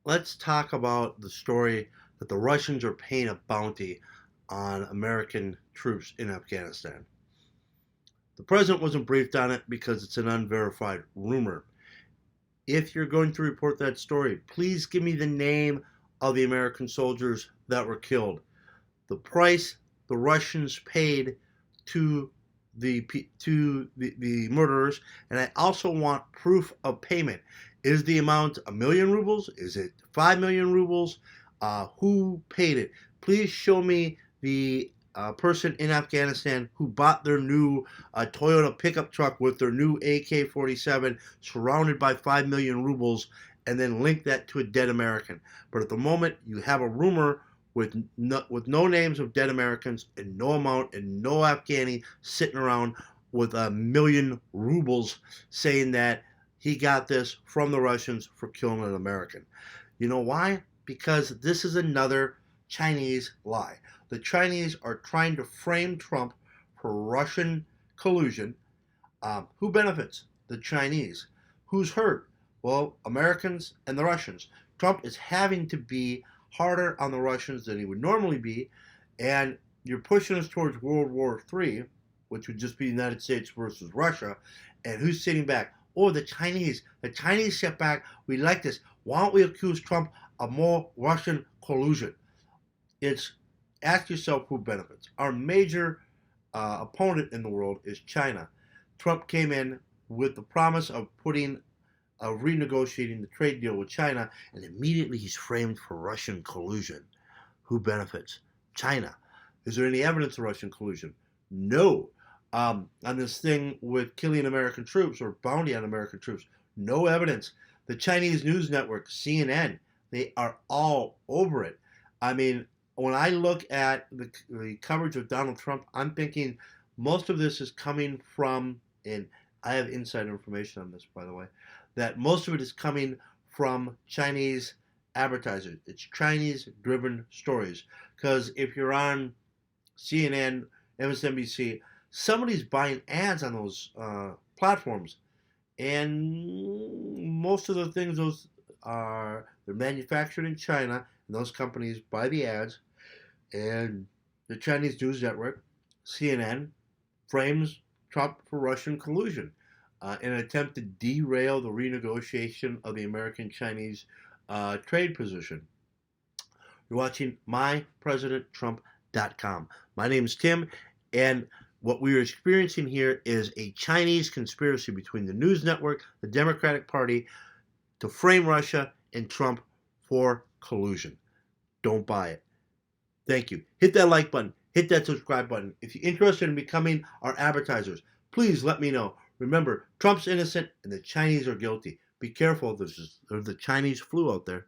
let's talk about the story that the Russians are paying a bounty on American troops in Afghanistan. The president wasn't briefed on it because it's an unverified rumor. If you're going to report that story, please give me the name of the American soldiers that were killed, the price the Russians paid to the murderers, and I also want proof of payment. Is the amount a million rubles? Is it 5 million rubles? Who paid it? Please show me the person in Afghanistan who bought their new Toyota pickup truck with their new AK-47 surrounded by 5 million rubles, and then link that to a dead American. But at the moment, you have a rumor with no names of dead Americans and no amount and no Afghani sitting around with 1 million rubles saying that he got this from the Russians for killing an American. You know why? Because this is another Chinese lie. The Chinese are trying to frame Trump for Russian collusion. Who benefits? The Chinese. Who's hurt? Well, Americans and the Russians. Trump is having to be harder on the Russians than he would normally be, and you're pushing us towards World War III, which would just be the United States versus Russia. And who's sitting back? Oh, the Chinese. The Chinese sit back. We like this. Why don't we accuse Trump of more Russian collusion? It's ask yourself who benefits. Our major opponent in the world is China. Trump came in with the promise of renegotiating the trade deal with China, and immediately he's framed for Russian collusion. Who benefits? China. Is there any evidence of Russian collusion? No. On this thing with killing American troops or bounty on American troops, no evidence. The Chinese news network, CNN, they are all over it. I mean, when I look at the coverage of Donald Trump, I'm thinking most of this is coming from, and I have inside information on this, by the way, that most of it is coming from Chinese advertisers. It's Chinese-driven stories. Because if you're on CNN, MSNBC, somebody's buying ads on those platforms, and most of the things they're manufactured in China, and those companies buy the ads, and the Chinese news network, CNN, frames Trump for Russian collusion in an attempt to derail the renegotiation of the American-Chinese trade position. You're watching mypresidenttrump.com. My name is Tim, and what we are experiencing here is a Chinese conspiracy between the news network, the Democratic Party, to frame Russia and Trump for collusion. Don't buy it. Thank you. Hit that like button. Hit that subscribe button. If you're interested in becoming our advertisers, please let me know. Remember, Trump's innocent and the Chinese are guilty. Be careful. There's the Chinese flu out there.